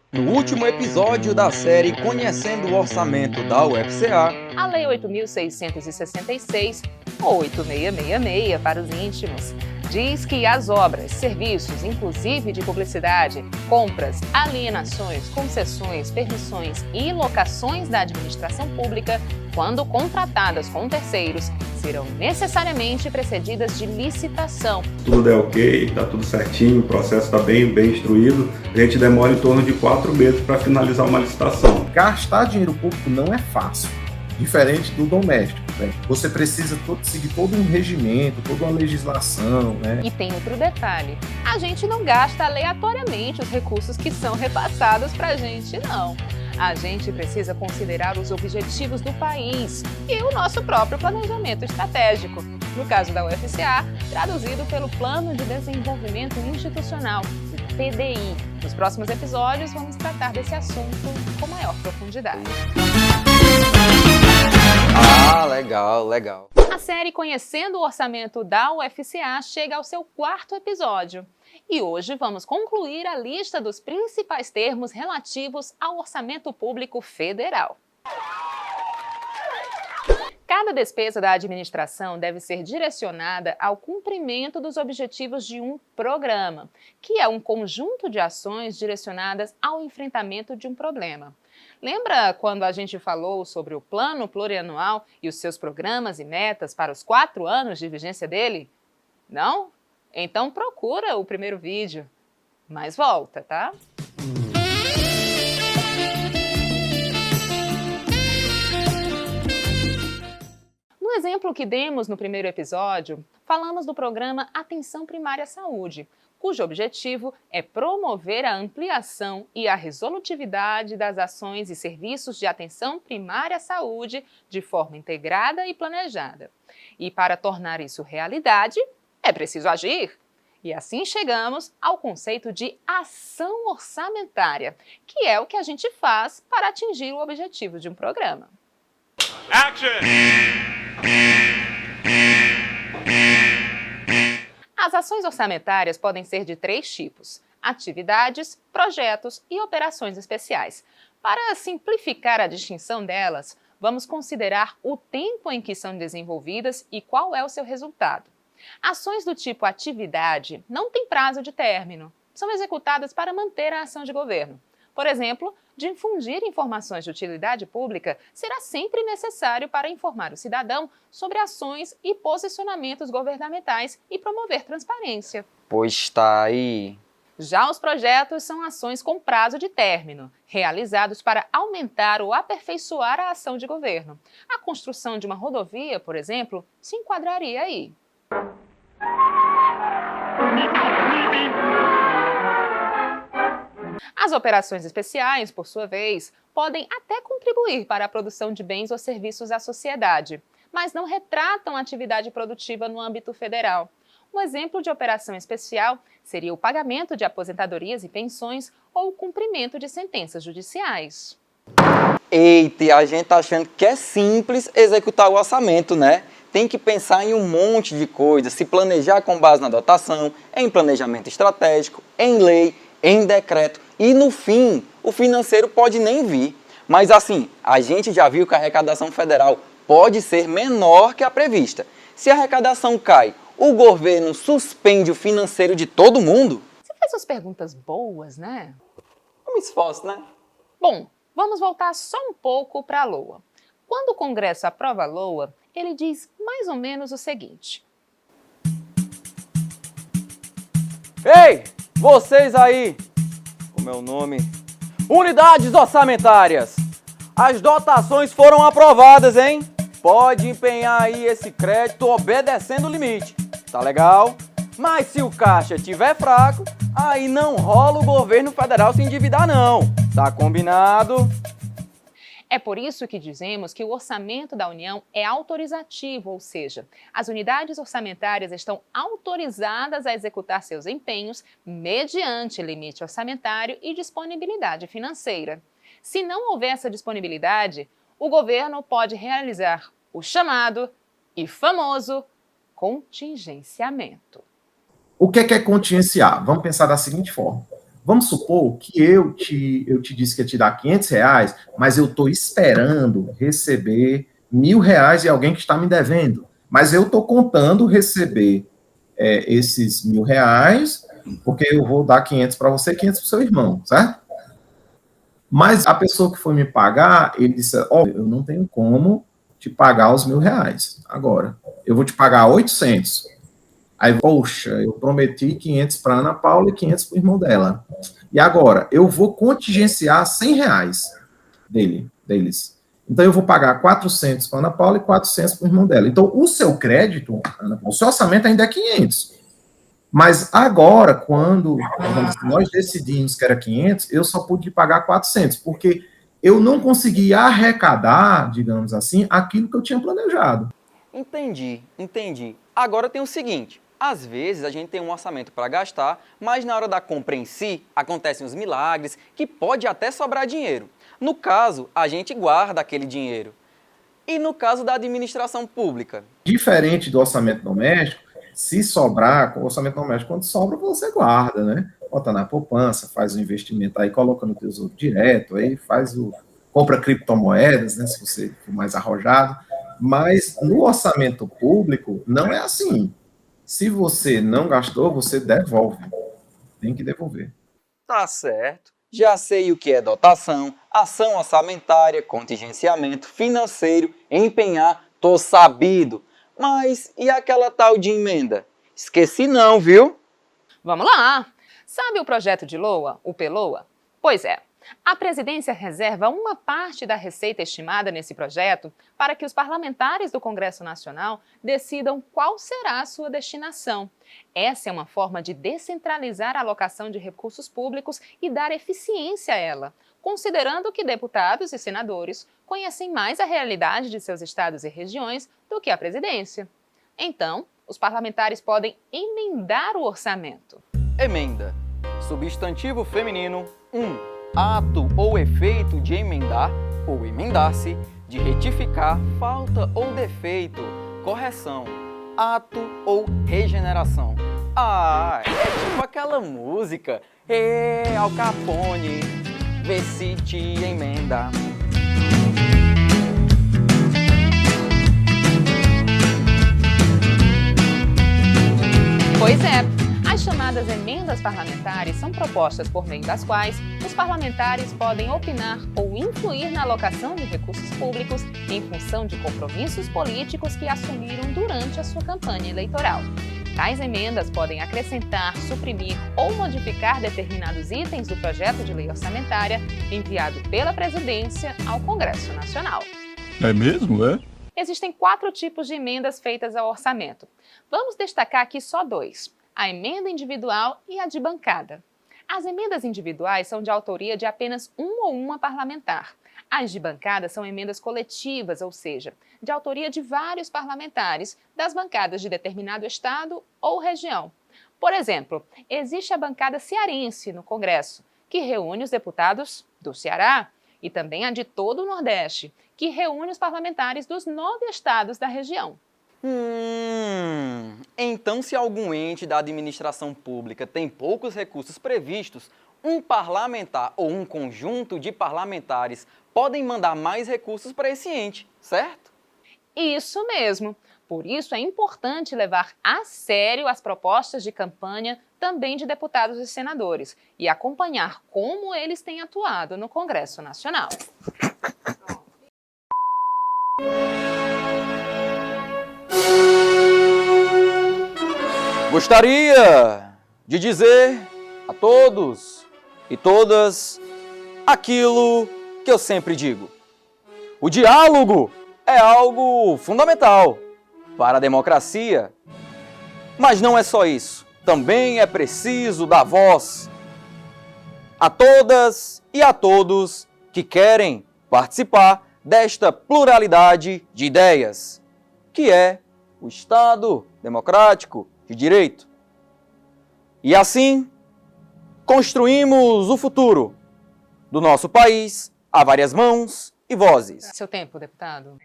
No último episódio da série Conhecendo o Orçamento da UFCA, a Lei 8.666, ou 8666 para os íntimos, diz que as obras, serviços, inclusive de publicidade, compras, alienações, concessões, permissões e locações da administração pública, quando contratadas com terceiros, serão necessariamente precedidas de licitação. Tudo é ok, está tudo certinho, o processo está bem instruído. A gente demora em torno de 4 meses para finalizar uma licitação. Gastar dinheiro público não é fácil, diferente do doméstico, né? Você precisa seguir todo um regimento, toda uma legislação, né? E tem outro detalhe, a gente não gasta aleatoriamente os recursos que são repassados para a gente, não. A gente precisa considerar os objetivos do país e o nosso próprio planejamento estratégico. No caso da UFCA, traduzido pelo Plano de Desenvolvimento Institucional, o PDI. Nos próximos episódios, vamos tratar desse assunto com maior profundidade. ah, legal. A série Conhecendo o Orçamento da UFCA chega ao seu 4º episódio. E hoje vamos concluir a lista dos principais termos relativos ao orçamento público federal. Cada despesa da administração deve ser direcionada ao cumprimento dos objetivos de um programa, que é um conjunto de ações direcionadas ao enfrentamento de um problema. Lembra quando a gente falou sobre o Plano Plurianual e os seus programas e metas para os 4 anos de vigência dele? Não? Então procura o primeiro vídeo. Mas volta, tá? No exemplo que demos no primeiro episódio, falamos do programa Atenção Primária à Saúde, cujo objetivo é promover a ampliação e a resolutividade das ações e serviços de atenção primária à saúde de forma integrada e planejada. E para tornar isso realidade, é preciso agir. E assim chegamos ao conceito de ação orçamentária, que é o que a gente faz para atingir o objetivo de um programa. Action! As ações orçamentárias podem ser de 3 tipos: atividades, projetos e operações especiais. Para simplificar a distinção delas, vamos considerar o tempo em que são desenvolvidas e qual é o seu resultado. Ações do tipo atividade não têm prazo de término, são executadas para manter a ação de governo. Por exemplo, difundir informações de utilidade pública será sempre necessário para informar o cidadão sobre ações e posicionamentos governamentais e promover transparência. Pois tá aí. Já os projetos são ações com prazo de término, realizados para aumentar ou aperfeiçoar a ação de governo. A construção de uma rodovia, por exemplo, se enquadraria aí. As operações especiais, por sua vez, podem até contribuir para a produção de bens ou serviços à sociedade, mas não retratam a atividade produtiva no âmbito federal. Um exemplo de operação especial seria o pagamento de aposentadorias e pensões ou o cumprimento de sentenças judiciais. Eita, a gente tá achando que é simples executar o orçamento, né? Tem que pensar em um monte de coisas, se planejar com base na dotação, em planejamento estratégico, em lei, em decreto e, no fim, o financeiro pode nem vir. Mas assim, a gente já viu que a arrecadação federal pode ser menor que a prevista. Se a arrecadação cai, o governo suspende o financeiro de todo mundo? Você fez umas perguntas boas, né? Um esforço, né? Bom, vamos voltar só um pouco para a LOA. Quando o Congresso aprova a LOA, ele diz mais ou menos o seguinte: Ei, vocês aí, como é o nome? Unidades orçamentárias. As dotações foram aprovadas, hein? Pode empenhar aí esse crédito obedecendo o limite. Tá legal? Mas se o caixa estiver fraco, aí não rola o governo federal se endividar não. Tá combinado? É por isso que dizemos que o orçamento da União é autorizativo, ou seja, as unidades orçamentárias estão autorizadas a executar seus empenhos mediante limite orçamentário e disponibilidade financeira. Se não houver essa disponibilidade, o governo pode realizar o chamado e famoso contingenciamento. O que é contingenciar? Vamos pensar da seguinte forma. Vamos supor que eu te disse que ia te dar R$ 500, mas eu estou esperando receber R$ 1.000 de alguém que está me devendo. Mas eu estou contando receber esses R$ 1.000, porque eu vou dar 500 para você, 500 para o seu irmão, certo? Mas a pessoa que foi me pagar, ele disse, eu não tenho como te pagar os R$ 1.000 agora. Eu vou te pagar 800. Aí, poxa, eu prometi 500 para Ana Paula e 500 para o irmão dela. E agora, eu vou contingenciar R$ 100 deles. Então, eu vou pagar 400 para Ana Paula e 400 para o irmão dela. Então, o seu crédito, Ana Paula, o seu orçamento ainda é 500. Mas agora, quando nós decidimos que era 500, eu só pude pagar 400, porque eu não consegui arrecadar, digamos assim, aquilo que eu tinha planejado. Entendi. Agora tem o seguinte, às vezes a gente tem um orçamento para gastar, mas na hora da compra em si, acontecem os milagres, que pode até sobrar dinheiro. No caso, a gente guarda aquele dinheiro. E no caso da administração pública? Diferente do orçamento doméstico, se sobrar, com o orçamento doméstico, quando sobra, você guarda, né? Bota na poupança, faz o investimento aí, coloca no tesouro direto, aí compra criptomoedas, né? Se você for mais arrojado. Mas no orçamento público, não é assim. Se você não gastou, você devolve. Tem que devolver. Tá certo. Já sei o que é dotação, ação orçamentária, contingenciamento financeiro, empenhar, tô sabido. Mas e aquela tal de emenda? Esqueci não, viu? Vamos lá! Sabe o projeto de LOA, o PLOA? Pois é. A presidência reserva uma parte da receita estimada nesse projeto para que os parlamentares do Congresso Nacional decidam qual será a sua destinação. Essa é uma forma de descentralizar a alocação de recursos públicos e dar eficiência a ela, considerando que deputados e senadores conhecem mais a realidade de seus estados e regiões do que a presidência. Então, os parlamentares podem emendar o orçamento. Emenda. Substantivo feminino 1. Ato ou efeito de emendar ou emendar-se, de retificar falta ou defeito, correção, ato ou regeneração. Ah, é tipo aquela música, Al Capone, vê se te emenda. Pois é. As chamadas emendas parlamentares são propostas por meio das quais os parlamentares podem opinar ou influir na alocação de recursos públicos em função de compromissos políticos que assumiram durante a sua campanha eleitoral. Tais emendas podem acrescentar, suprimir ou modificar determinados itens do projeto de lei orçamentária enviado pela presidência ao Congresso Nacional. É mesmo, é? Existem 4 tipos de emendas feitas ao orçamento. Vamos destacar aqui só 2. A emenda individual e a de bancada. As emendas individuais são de autoria de apenas um ou uma parlamentar. As de bancada são emendas coletivas, ou seja, de autoria de vários parlamentares das bancadas de determinado estado ou região. Por exemplo, existe a bancada cearense no Congresso, que reúne os deputados do Ceará, e também a de todo o Nordeste, que reúne os parlamentares dos 9 estados da região. Então se algum ente da administração pública tem poucos recursos previstos, um parlamentar ou um conjunto de parlamentares podem mandar mais recursos para esse ente, certo? Isso mesmo. Por isso é importante levar a sério as propostas de campanha também de deputados e senadores e acompanhar como eles têm atuado no Congresso Nacional. Gostaria de dizer a todos e todas aquilo que eu sempre digo. O diálogo é algo fundamental para a democracia. Mas não é só isso. Também é preciso dar voz a todas e a todos que querem participar desta pluralidade de ideias, que é o Estado democrático de direito. E assim, construímos o futuro do nosso país a várias mãos e vozes. Seu tempo, deputado.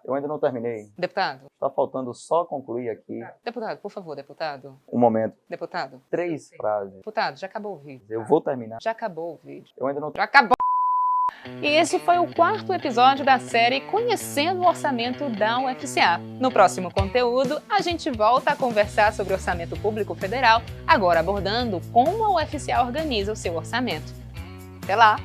Eu ainda não terminei. Deputado. Está faltando só concluir aqui. Deputado, por favor, deputado. Um momento. Deputado. 3 frases. Deputado, já acabou o vídeo. Eu vou terminar. Já acabou o vídeo. Eu ainda não... Já acabou. E esse foi o 4º episódio da série Conhecendo o Orçamento da UFCA. No próximo conteúdo, a gente volta a conversar sobre orçamento público federal, agora abordando como a UFCA organiza o seu orçamento. Até lá!